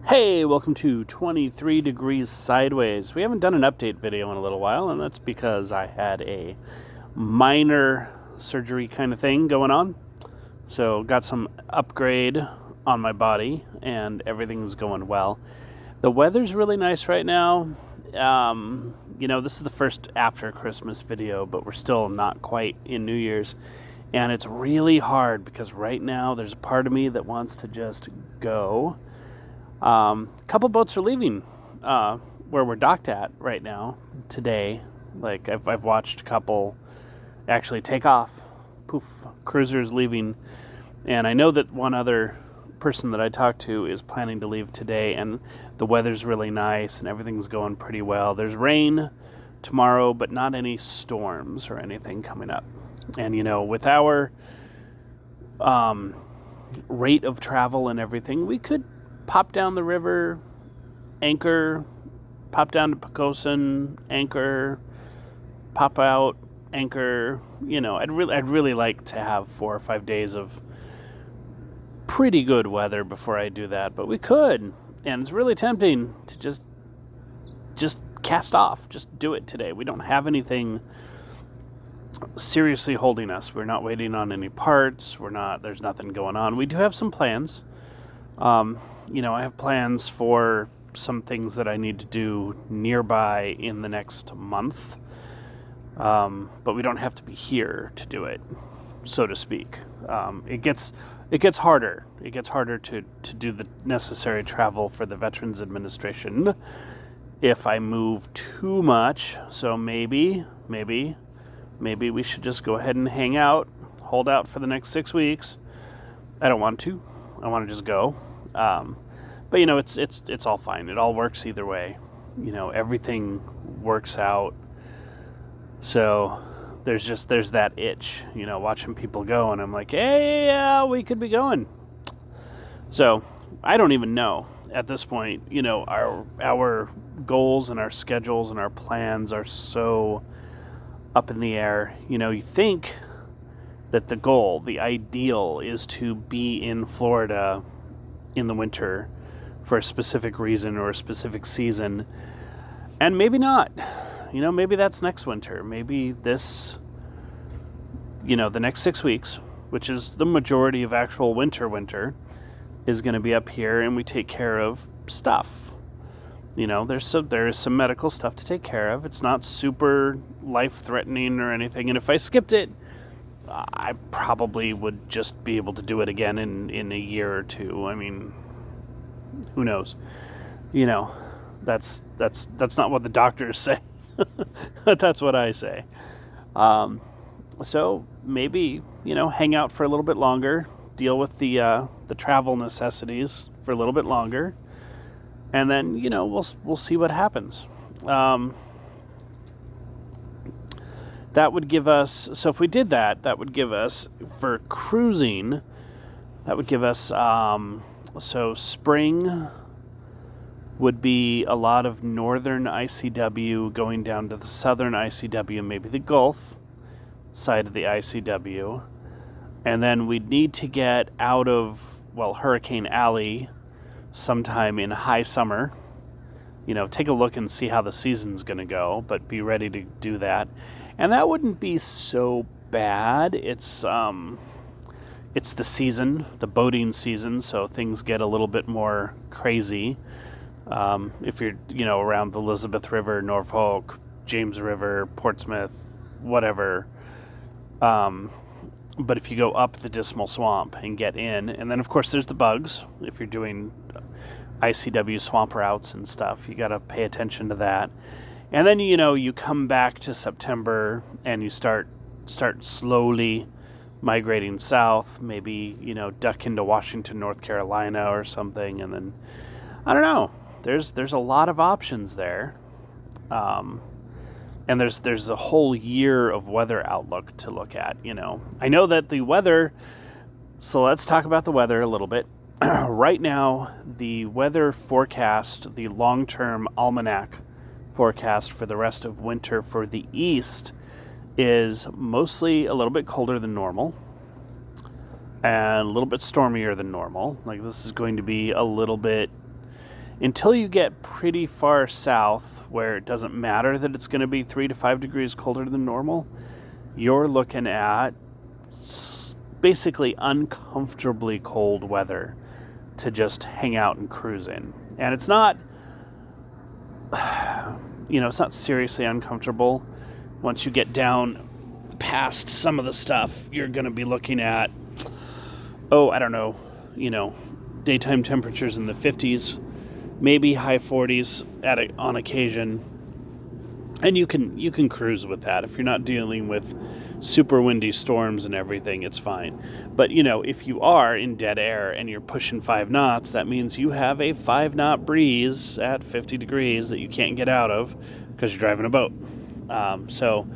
Hey, welcome to 23 Degrees Sideways. We haven't done an update video in a little while, and that's because I had a minor surgery kind of thing going on. So got some upgrade on my body, and everything's going well. The weather's really nice right now. This is the first after Christmas video, but we're still not quite in New Year's. And it's really hard because right now there's a part of me that wants to just go. A couple boats are leaving where we're docked at right now today. Like I've watched a couple actually take off. Poof, cruisers leaving. And I know that one other person that I talked to is planning to leave today, and the weather's really nice and everything's going pretty well. There's rain tomorrow, but not any storms or anything coming up. And with our rate of travel and everything, we could pop down the river, anchor, pop down to Poquoson, anchor, pop out, anchor. I'd really like to have 4 or 5 days of pretty good weather before I do that, but we could, and it's really tempting to just cast off, just do it today. We don't have anything seriously holding us. We're not waiting on any parts. There's nothing going on. We do have some plans. I have plans for some things that I need to do nearby in the next month. But we don't have to be here to do it, so to speak. It gets harder. It gets harder to do the necessary travel for the Veterans Administration if I move too much. So maybe we should just go ahead and hang out, hold out for the next 6 weeks. I don't want to. I want to just go. But it's all fine. It all works either way. Everything works out. So there's that itch, watching people go, and I'm like, hey, yeah, we could be going. So I don't even know at this point. Our goals and our schedules and our plans are so up in the air. You think that the goal, the ideal, is to be in Florida in the winter for a specific reason or a specific season, and maybe not. Maybe that's next winter. Maybe this, the next 6 weeks, which is the majority of actual winter, is going to be up here, and we take care of stuff. There is some medical stuff to take care of. It's not super life-threatening or anything, and if I skipped it, I probably would just be able to do it again in a year or two. I mean, who knows? That's not what the doctors say. That's what I say. So maybe, hang out for a little bit longer, deal with the travel necessities for a little bit longer, and then, we'll see what happens. That would give us, so if we did that would give us, for cruising, that would give us, so spring would be a lot of northern ICW going down to the southern ICW, maybe the Gulf side of the ICW. And then we'd need to get out of, Hurricane Alley sometime in high summer. Take a look and see how the season's going to go, but be ready to do that. And that wouldn't be so bad. It's the season, the boating season, so things get a little bit more crazy. If you're, around the Elizabeth River, Norfolk, James River, Portsmouth, whatever. But if you go up the Dismal Swamp and get in, and then of course there's the bugs. If you're doing ICW swamp routes and stuff, you got to pay attention to that. And then, you come back to September and you start slowly migrating south, maybe, duck into Washington, North Carolina or something. And then, I don't know, there's a lot of options there. And there's a whole year of weather outlook to look at, I know that the weather, so let's talk about the weather a little bit. Right now, the weather forecast, the long-term almanac forecast for the rest of winter for the east is mostly a little bit colder than normal and a little bit stormier than normal. Like, this is going to be a little bit Until you get pretty far south where it doesn't matter that it's going to be 3 to 5 degrees colder than normal, you're looking at basically uncomfortably cold weather to just hang out and cruise in. And it's not, it's not seriously uncomfortable. Once you get down past some of the stuff, you're going to be looking at, daytime temperatures in the 50s, maybe high 40s on occasion. And you can cruise with that. If you're not dealing with super windy storms and everything, it's fine. But, if you are in dead air and you're pushing 5 knots, that means you have a 5-knot breeze at 50 degrees that you can't get out of because you're driving a boat. So,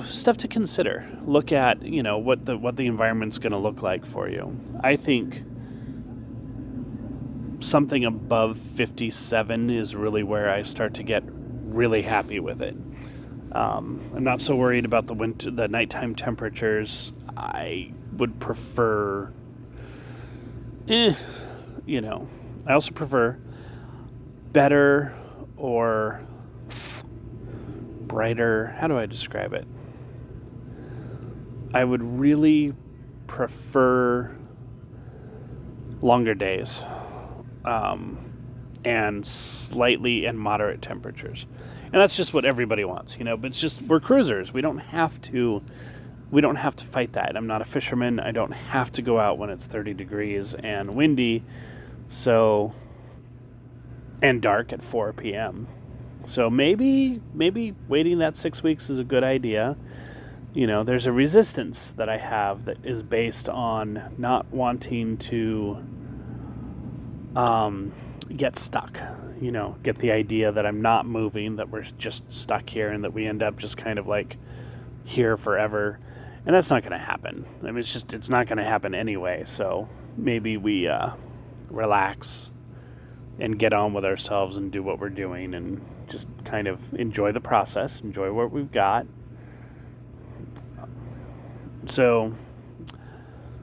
stuff to consider. Look at, what the environment's going to look like for you. I think something above 57 is really where I start to get really happy with it. I'm not so worried about the nighttime temperatures. I would prefer, I also prefer better or brighter. How do I describe it? I would really prefer longer days, and slightly and moderate temperatures. And that's just what everybody wants, but it's just, we're cruisers. We don't have to fight that. I'm not a fisherman. I don't have to go out when it's 30 degrees and windy, and dark at 4 p.m. So maybe waiting that 6 weeks is a good idea. There's a resistance that I have that is based on not wanting to get stuck, get the idea that I'm not moving, that we're just stuck here, and that we end up just kind of like here forever. And that's not going to happen. I mean, it's not going to happen anyway. So maybe we relax and get on with ourselves and do what we're doing and just kind of enjoy the process, enjoy what we've got. So,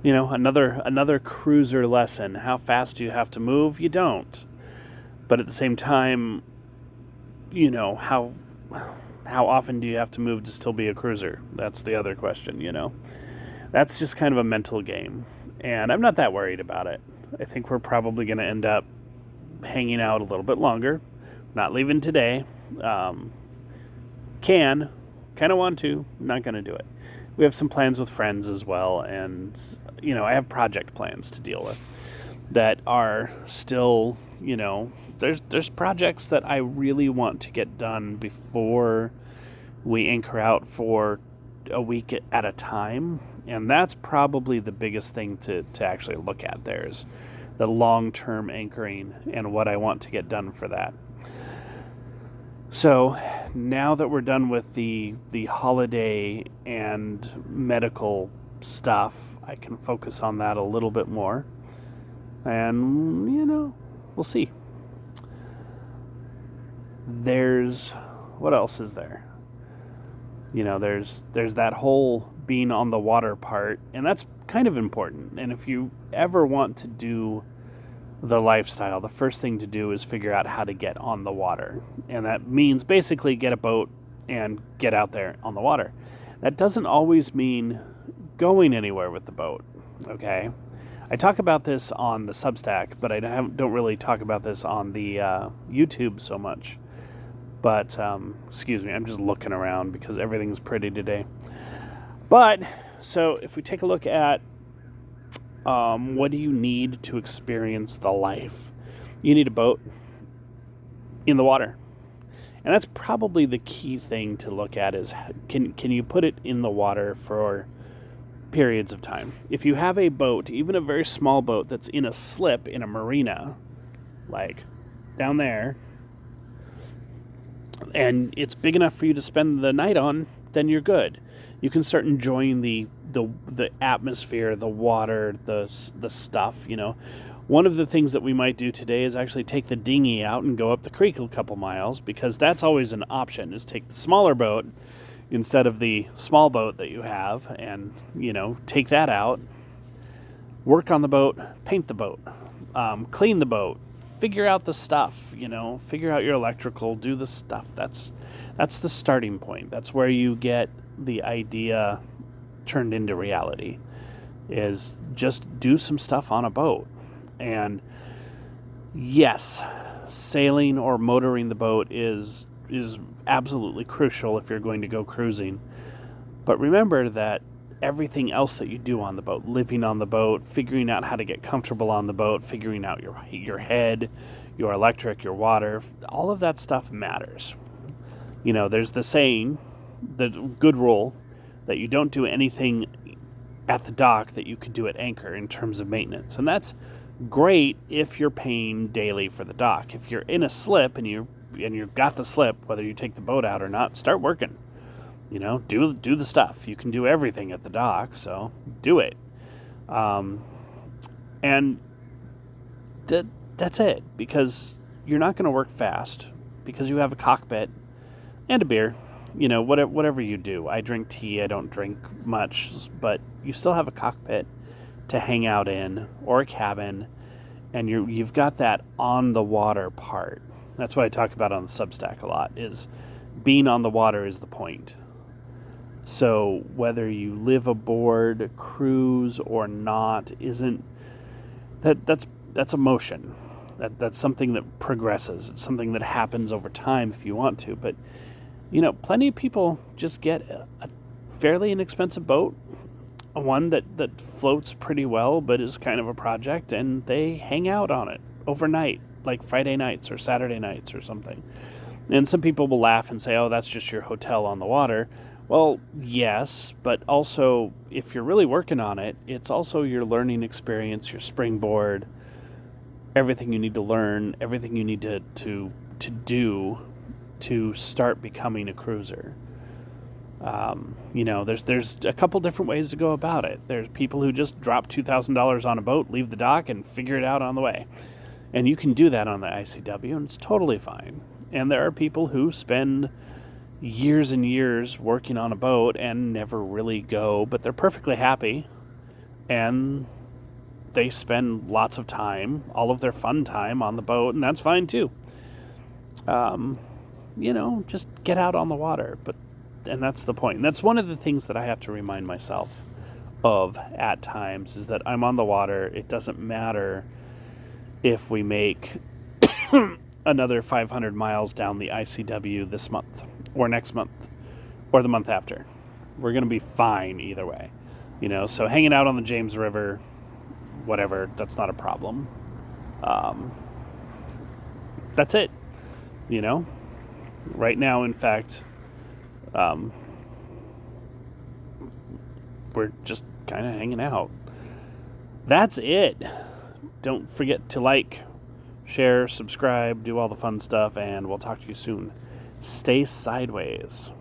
another cruiser lesson. How fast do you have to move? You don't. But at the same time, how often do you have to move to still be a cruiser? That's the other question, That's just kind of a mental game. And I'm not that worried about it. I think we're probably going to end up hanging out a little bit longer. Not leaving today. Kind of want to, not going to do it. We have some plans with friends as well, and I have project plans to deal with that are still, there's projects that I really want to get done before we anchor out for a week at a time, and that's probably the biggest thing to actually look at. There's the long-term anchoring and what I want to get done for that. So now that we're done with the holiday and medical stuff, I can focus on that a little bit more. And, we'll see. What else is there? There's that whole being on the water part, and that's kind of important. And if you ever want to do the lifestyle, the first thing to do is figure out how to get on the water. And that means basically get a boat and get out there on the water. That doesn't always mean going anywhere with the boat, okay? I talk about this on the Substack, but I don't really talk about this on the YouTube so much. But, excuse me, I'm just looking around because everything's pretty today. But, so if we take a look at what do you need to experience the life? You need a boat in the water. And that's probably the key thing to look at is can you put it in the water for periods of time? If you have a boat, even a very small boat that's in a slip in a marina, like down there, and it's big enough for you to spend the night on, then you're good. You can start enjoying the atmosphere, the water, the stuff, One of the things that we might do today is actually take the dinghy out and go up the creek a couple miles, because that's always an option, is take the smaller boat instead of the small boat that you have and, take that out, work on the boat, paint the boat, clean the boat, figure out the stuff, figure out your electrical, do the stuff. That's the starting point. That's where you get the idea turned into reality, is just do some stuff on a boat. And yes, sailing or motoring the boat is absolutely crucial if you're going to go cruising. But remember that everything else that you do on the boat, living on the boat, figuring out how to get comfortable on the boat, figuring out your head, your electric, your water, all of that stuff matters. There's the saying, the good rule, that you don't do anything at the dock that you could do at anchor in terms of maintenance. And that's great if you're paying daily for the dock. If you're in a slip and you've got the slip, whether you take the boat out or not, start working. Do the stuff. You can do everything at the dock, so do it. And that's it, because you're not going to work fast, because you have a cockpit and a beer. Whatever you do. I drink tea. I don't drink much, but you still have a cockpit to hang out in, or a cabin, and you've got that on the water part. That's what I talk about on the Substack a lot, is being on the water is the point. So whether you live aboard, cruise or not, that's emotion. That's something that progresses. It's something that happens over time if you want to. But plenty of people just get a fairly inexpensive boat, one that floats pretty well but is kind of a project, and they hang out on it overnight, like Friday nights or Saturday nights or something. And some people will laugh and say, oh, that's just your hotel on the water. Well, yes, but also if you're really working on it, it's also your learning experience, your springboard, everything you need to learn, everything you need to do to start becoming a cruiser. There's a couple different ways to go about it. There's people who just drop $2,000 on a boat, leave the dock, and figure it out on the way. And you can do that on the ICW, and it's totally fine. And there are people who spend years and years working on a boat and never really go, but they're perfectly happy, and they spend lots of time, all of their fun time, on the boat, and that's fine too. Just get out on the water. And that's the point. And that's one of the things that I have to remind myself of at times, is that I'm on the water. It doesn't matter if we make another 500 miles down the ICW this month or next month or the month after. We're going to be fine either way. So hanging out on the James River, whatever, that's not a problem. That's it. Right now, in fact, we're just kind of hanging out. That's it. Don't forget to like, share, subscribe, do all the fun stuff, and we'll talk to you soon. Stay sideways.